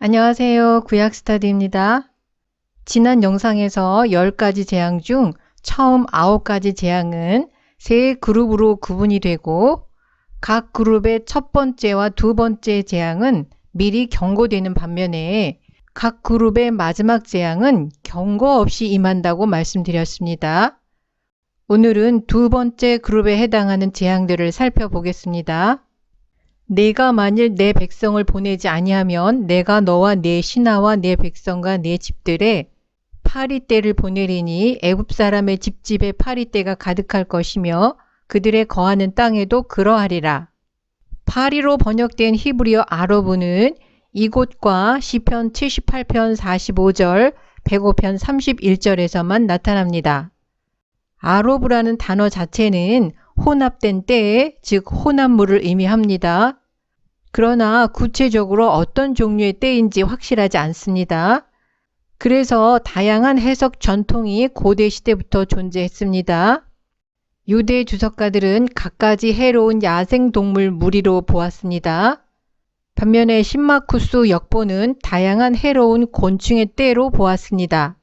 안녕하세요. 구약스타디입니다. 지난 영상에서 10가지 재앙 중 처음 9가지 재앙은 세 그룹으로 구분이 되고 각 그룹의 첫 번째와 두 번째 재앙은 미리 경고되는 반면에 각 그룹의 마지막 재앙은 경고 없이 임한다고 말씀드렸습니다. 오늘은 두 번째 그룹에 해당하는 재앙들을 살펴보겠습니다. 내가 만일 내 백성을 보내지 아니하면 내가 너와 내 신하와 내 백성과 내 집들에 파리떼를 보내리니 애굽 사람의 집집에 파리떼가 가득할 것이며 그들의 거하는 땅에도 그러하리라. 파리로 번역된 히브리어 아로브는 이곳과 시편 78편 45절, 105편 31절에서만 나타납니다. 아로브라는 단어 자체는 혼합된 때에, 즉 혼합물을 의미합니다. 그러나 구체적으로 어떤 종류의 때인지 확실하지 않습니다. 그래서 다양한 해석 전통이 고대 시대부터 존재했습니다. 유대 주석가들은 갖가지 해로운 야생동물 무리로 보았습니다. 반면에 신마쿠스 역보는 다양한 해로운 곤충의 떼로 보았습니다.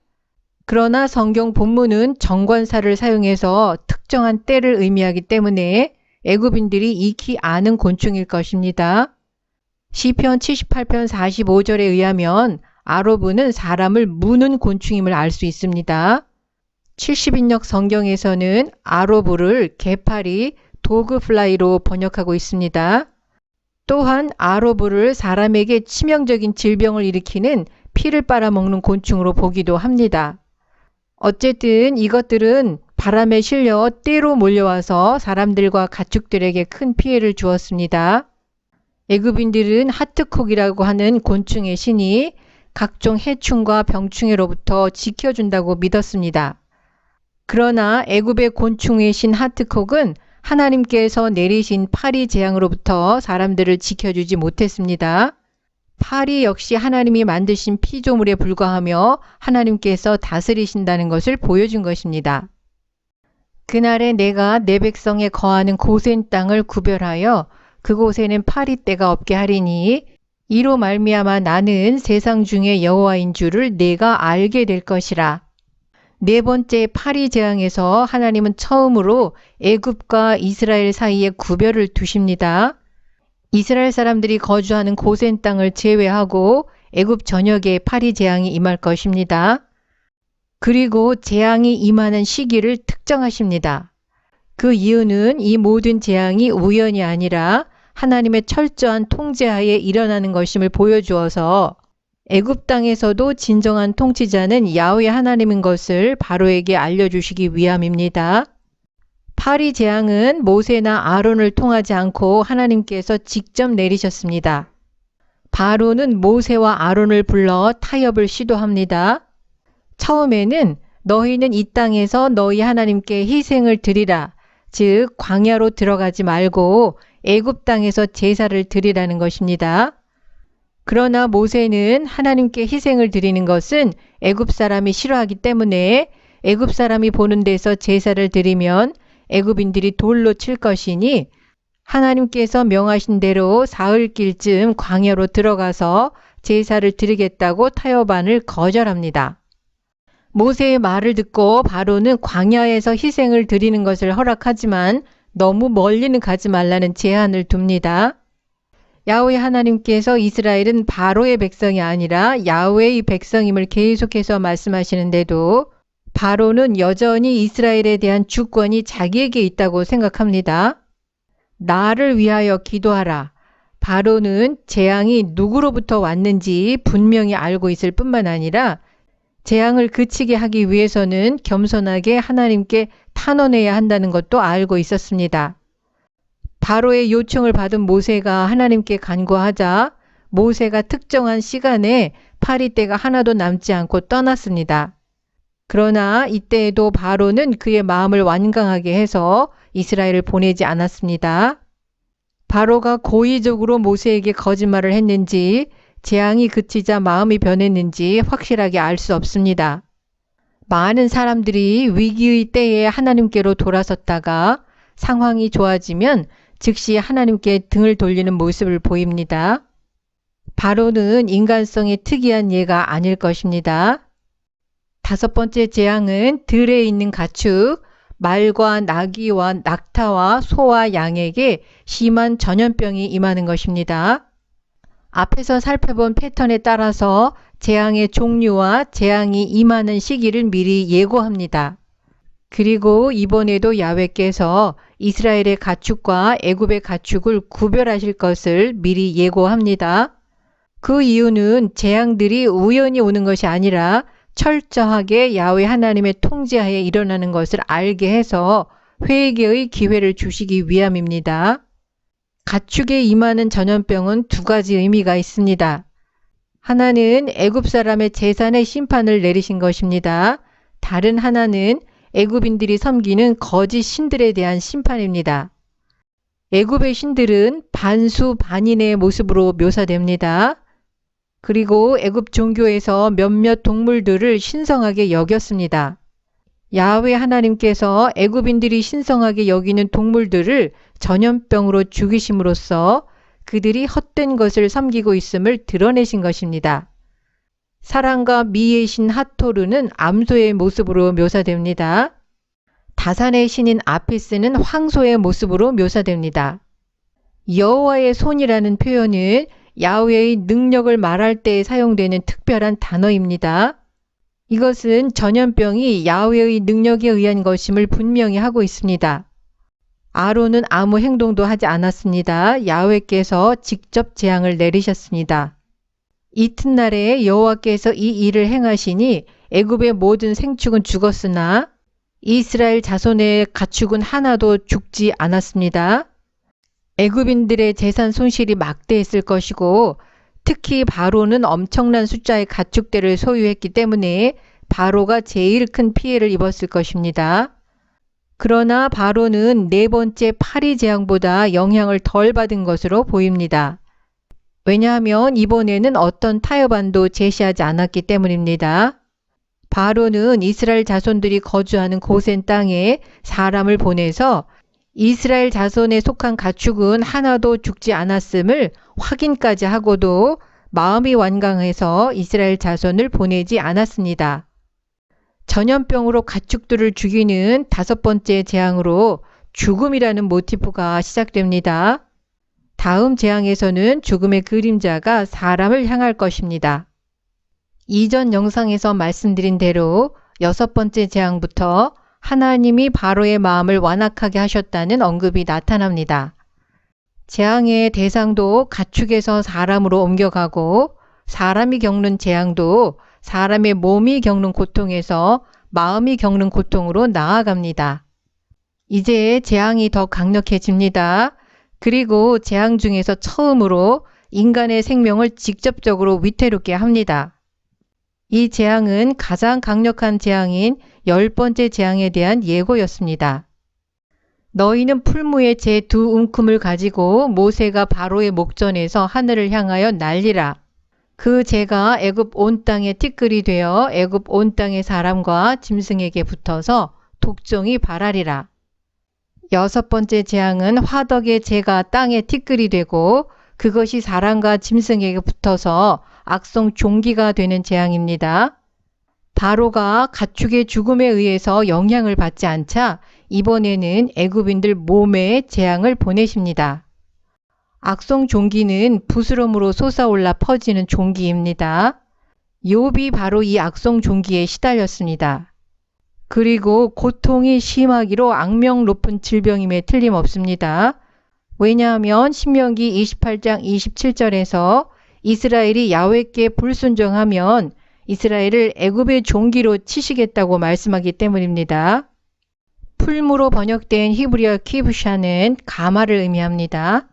그러나 성경 본문은 정관사를 사용해서 특정한 때를 의미하기 때문에 애굽인들이 익히 아는 곤충일 것입니다. 시편 78편 45절에 의하면 아로브는 사람을 무는 곤충임을 알 수 있습니다. 70인역 성경에서는 아로브를 개파리, 도그플라이로 번역하고 있습니다. 또한 아로브를 사람에게 치명적인 질병을 일으키는 피를 빨아먹는 곤충으로 보기도 합니다. 어쨌든 이것들은 바람에 실려 떼로 몰려와서 사람들과 가축들에게 큰 피해를 주었습니다. 애굽인들은 하트콕이라고 하는 곤충의 신이 각종 해충과 병충해로부터 지켜준다고 믿었습니다. 그러나 애굽의 곤충의 신 하트콕은 하나님께서 내리신 파리 재앙으로부터 사람들을 지켜주지 못했습니다. 파리 역시 하나님이 만드신 피조물에 불과하며 하나님께서 다스리신다는 것을 보여준 것입니다. 그날에 내가 내 백성에 거하는 고센 땅을 구별하여 그곳에는 파리떼가 없게 하리니 이로 말미암아 나는 세상 중에 여호와인 줄을 내가 알게 될 것이라. 네 번째 파리 재앙에서 하나님은 처음으로 애굽과 이스라엘 사이에 구별을 두십니다. 이스라엘 사람들이 거주하는 고센 땅을 제외하고 애굽 전역에 파리 재앙이 임할 것입니다. 그리고 재앙이 임하는 시기를 특정하십니다. 그 이유는 이 모든 재앙이 우연이 아니라 하나님의 철저한 통제하에 일어나는 것임을 보여주어서 애굽 땅에서도 진정한 통치자는 야훼 하나님인 것을 바로에게 알려주시기 위함입니다. 파리 재앙은 모세나 아론을 통하지 않고 하나님께서 직접 내리셨습니다. 바로는 모세와 아론을 불러 타협을 시도합니다. 처음에는 너희는 이 땅에서 너희 하나님께 희생을 드리라, 즉 광야로 들어가지 말고 애굽 땅에서 제사를 드리라는 것입니다. 그러나 모세는 하나님께 희생을 드리는 것은 애굽 사람이 싫어하기 때문에 애굽 사람이 보는 데서 제사를 드리면 애굽인들이 돌로 칠 것이니 하나님께서 명하신 대로 사흘길쯤 광야로 들어가서 제사를 드리겠다고 타협안을 거절합니다. 모세의 말을 듣고 바로는 광야에서 희생을 드리는 것을 허락하지만 너무 멀리는 가지 말라는 제한을 둡니다. 야훼 하나님께서 이스라엘은 바로의 백성이 아니라 야훼의 백성임을 계속해서 말씀하시는데도 바로는 여전히 이스라엘에 대한 주권이 자기에게 있다고 생각합니다. 나를 위하여 기도하라. 바로는 재앙이 누구로부터 왔는지 분명히 알고 있을 뿐만 아니라 재앙을 그치게 하기 위해서는 겸손하게 하나님께 탄원해야 한다는 것도 알고 있었습니다. 바로의 요청을 받은 모세가 하나님께 간구하자 모세가 특정한 시간에 파리떼가 하나도 남지 않고 떠났습니다. 그러나 이때에도 바로는 그의 마음을 완강하게 해서 이스라엘을 보내지 않았습니다. 바로가 고의적으로 모세에게 거짓말을 했는지 재앙이 그치자 마음이 변했는지 확실하게 알 수 없습니다. 많은 사람들이 위기의 때에 하나님께로 돌아섰다가 상황이 좋아지면 즉시 하나님께 등을 돌리는 모습을 보입니다. 바로는 인간성이 특이한 예가 아닐 것입니다. 다섯 번째 재앙은 들에 있는 가축, 말과 나귀와 낙타와 소와 양에게 심한 전염병이 임하는 것입니다. 앞에서 살펴본 패턴에 따라서 재앙의 종류와 재앙이 임하는 시기를 미리 예고합니다. 그리고 이번에도 야훼께서 이스라엘의 가축과 애굽의 가축을 구별하실 것을 미리 예고합니다. 그 이유는 재앙들이 우연히 오는 것이 아니라 철저하게 야훼 하나님의 통제하에 일어나는 것을 알게 해서 회개의 기회를 주시기 위함입니다. 가축에 임하는 전염병은 두 가지 의미가 있습니다. 하나는 애굽 사람의 재산의 심판을 내리신 것입니다. 다른 하나는 애굽인들이 섬기는 거짓 신들에 대한 심판입니다. 애굽의 신들은 반수반인의 모습으로 묘사됩니다. 그리고 애굽 종교에서 몇몇 동물들을 신성하게 여겼습니다. 야훼 하나님께서 애굽인들이 신성하게 여기는 동물들을 전염병으로 죽이심으로써 그들이 헛된 것을 섬기고 있음을 드러내신 것입니다. 사랑과 미의 신 하토르는 암소의 모습으로 묘사됩니다. 다산의 신인 아피스는 황소의 모습으로 묘사됩니다. 여호와의 손이라는 표현은 야훼의 능력을 말할 때 사용되는 특별한 단어입니다. 이것은 전염병이 야훼의 능력에 의한 것임을 분명히 하고 있습니다. 아론은 아무 행동도 하지 않았습니다. 야훼께서 직접 재앙을 내리셨습니다. 이튿날에 여호와께서 이 일을 행하시니 애굽의 모든 생축은 죽었으나 이스라엘 자손의 가축은 하나도 죽지 않았습니다. 애굽인들의 재산 손실이 막대했을 것이고 특히 바로는 엄청난 숫자의 가축대를 소유했기 때문에 바로가 제일 큰 피해를 입었을 것입니다. 그러나 바로는 네 번째 파리 재앙보다 영향을 덜 받은 것으로 보입니다. 왜냐하면 이번에는 어떤 타협안도 제시하지 않았기 때문입니다. 바로는 이스라엘 자손들이 거주하는 고센 땅에 사람을 보내서 이스라엘 자손에 속한 가축은 하나도 죽지 않았음을 확인까지 하고도 마음이 완강해서 이스라엘 자손을 보내지 않았습니다. 전염병으로 가축들을 죽이는 다섯 번째 재앙으로 죽음이라는 모티프가 시작됩니다. 다음 재앙에서는 죽음의 그림자가 사람을 향할 것입니다. 이전 영상에서 말씀드린 대로 여섯 번째 재앙부터 하나님이 바로의 마음을 완악하게 하셨다는 언급이 나타납니다. 재앙의 대상도 가축에서 사람으로 옮겨가고 사람이 겪는 재앙도 사람의 몸이 겪는 고통에서 마음이 겪는 고통으로 나아갑니다. 이제 재앙이 더 강력해집니다. 그리고 재앙 중에서 처음으로 인간의 생명을 직접적으로 위태롭게 합니다. 이 재앙은 가장 강력한 재앙인 10번째 재앙에 대한 예고였습니다. 너희는 풀무의 제 두 움큼을 가지고 모세가 바로의 목전에서 하늘을 향하여 날리라. 그 재가 애굽 온 땅에 티끌이 되어 애굽 온 땅의 사람과 짐승에게 붙어서 독종이 발하리라. 여섯 번째 재앙은 화덕의 재가 땅에 티끌이 되고 그것이 사람과 짐승에게 붙어서 악성 종기가 되는 재앙입니다. 바로가 가축의 죽음에 의해서 영향을 받지 않자 이번에는 애굽인들 몸에 재앙을 보내십니다. 악성 종기는 부스럼으로 솟아올라 퍼지는 종기입니다. 욥이 바로 이 악성 종기에 시달렸습니다. 그리고 고통이 심하기로 악명 높은 질병임에 틀림없습니다. 왜냐하면 신명기 28장 27절에서 이스라엘이 야훼께 불순종하면 이스라엘을 애굽의 종기로 치시겠다고 말씀하기 때문입니다. 풀무로 번역된 히브리어 키브샤는 가마를 의미합니다.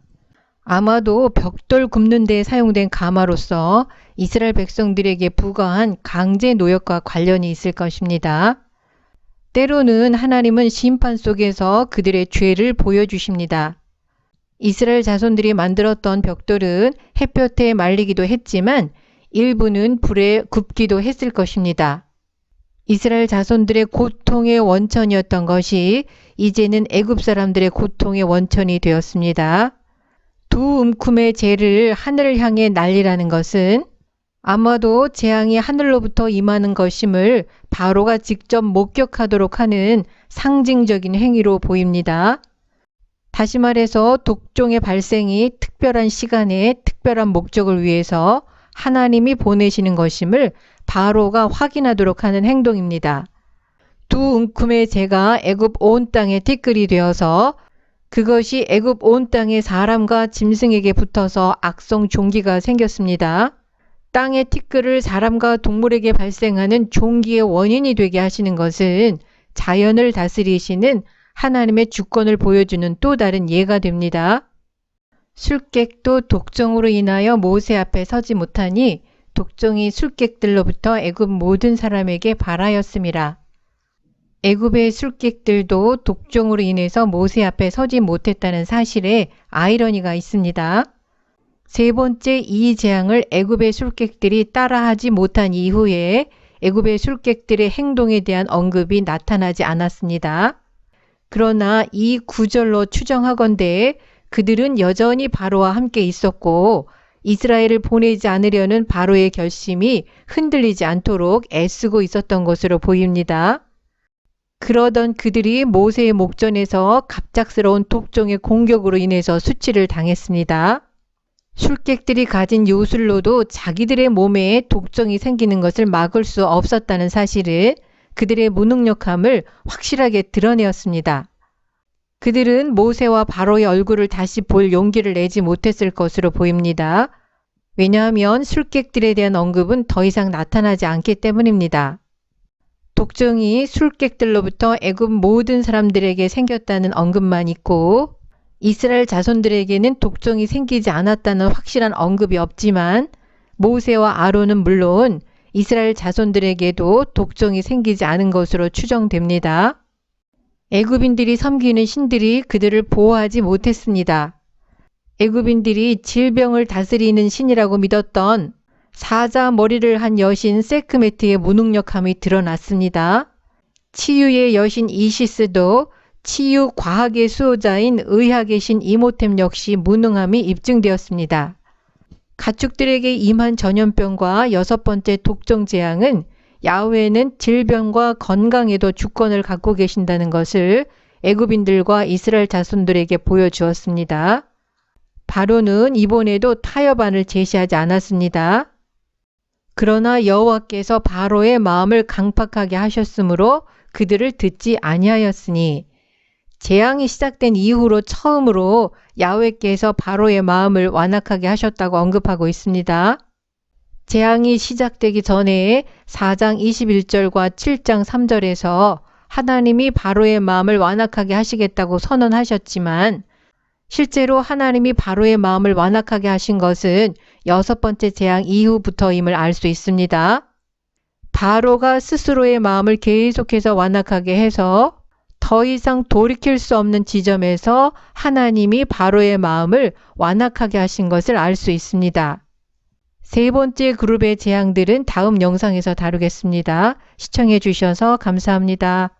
아마도 벽돌 굽는 데 사용된 가마로서 이스라엘 백성들에게 부과한 강제 노역과 관련이 있을 것입니다. 때로는 하나님은 심판 속에서 그들의 죄를 보여주십니다. 이스라엘 자손들이 만들었던 벽돌은 햇볕에 말리기도 했지만 일부는 불에 굽기도 했을 것입니다. 이스라엘 자손들의 고통의 원천이었던 것이 이제는 애굽 사람들의 고통의 원천이 되었습니다. 두 움큼의 재를 하늘을 향해 날리라는 것은 아마도 재앙이 하늘로부터 임하는 것임을 바로가 직접 목격하도록 하는 상징적인 행위로 보입니다. 다시 말해서 독종의 발생이 특별한 시간에 특별한 목적을 위해서 하나님이 보내시는 것임을 바로가 확인하도록 하는 행동입니다. 두 움큼의 재가 애굽 온 땅에 티끌이 되어서 그것이 애굽 온 땅의 사람과 짐승에게 붙어서 악성 종기가 생겼습니다. 땅의 티끌을 사람과 동물에게 발생하는 종기의 원인이 되게 하시는 것은 자연을 다스리시는 하나님의 주권을 보여주는 또 다른 예가 됩니다. 술객도 독종으로 인하여 모세 앞에 서지 못하니 독종이 술객들로부터 애굽 모든 사람에게 발하였음이라. 애굽의 술객들도 독종으로 인해서 모세 앞에 서지 못했다는 사실에 아이러니가 있습니다. 세 번째 이 재앙을 애굽의 술객들이 따라하지 못한 이후에 애굽의 술객들의 행동에 대한 언급이 나타나지 않았습니다. 그러나 이 구절로 추정하건대 그들은 여전히 바로와 함께 있었고 이스라엘을 보내지 않으려는 바로의 결심이 흔들리지 않도록 애쓰고 있었던 것으로 보입니다. 그러던 그들이 모세의 목전에서 갑작스러운 독종의 공격으로 인해서 수치를 당했습니다. 술객들이 가진 요술로도 자기들의 몸에 독종이 생기는 것을 막을 수 없었다는 사실은 그들의 무능력함을 확실하게 드러내었습니다. 그들은 모세와 바로의 얼굴을 다시 볼 용기를 내지 못했을 것으로 보입니다. 왜냐하면 술객들에 대한 언급은 더 이상 나타나지 않기 때문입니다. 독종이 술객들로부터 애굽 모든 사람들에게 생겼다는 언급만 있고 이스라엘 자손들에게는 독종이 생기지 않았다는 확실한 언급이 없지만 모세와 아론은 물론 이스라엘 자손들에게도 독종이 생기지 않은 것으로 추정됩니다. 애굽인들이 섬기는 신들이 그들을 보호하지 못했습니다. 애굽인들이 질병을 다스리는 신이라고 믿었던 사자 머리를 한 여신 세크메트의 무능력함이 드러났습니다. 치유의 여신 이시스도 치유 과학의 수호자인 의학의 신 이모템 역시 무능함이 입증되었습니다. 가축들에게 임한 전염병과 여섯 번째 독종 재앙은 야훼는 질병과 건강에도 주권을 갖고 계신다는 것을 애굽인들과 이스라엘 자손들에게 보여주었습니다. 바로는 이번에도 타협안을 제시하지 않았습니다. 그러나 여호와께서 바로의 마음을 강팍하게 하셨으므로 그들을 듣지 아니하였으니 재앙이 시작된 이후로 처음으로 야훼께서 바로의 마음을 완악하게 하셨다고 언급하고 있습니다. 재앙이 시작되기 전에 4장 21절과 7장 3절에서 하나님이 바로의 마음을 완악하게 하시겠다고 선언하셨지만 실제로 하나님이 바로의 마음을 완악하게 하신 것은 여섯 번째 재앙 이후부터임을 알 수 있습니다. 바로가 스스로의 마음을 계속해서 완악하게 해서 더 이상 돌이킬 수 없는 지점에서 하나님이 바로의 마음을 완악하게 하신 것을 알 수 있습니다. 세 번째 그룹의 재앙들은 다음 영상에서 다루겠습니다. 시청해 주셔서 감사합니다.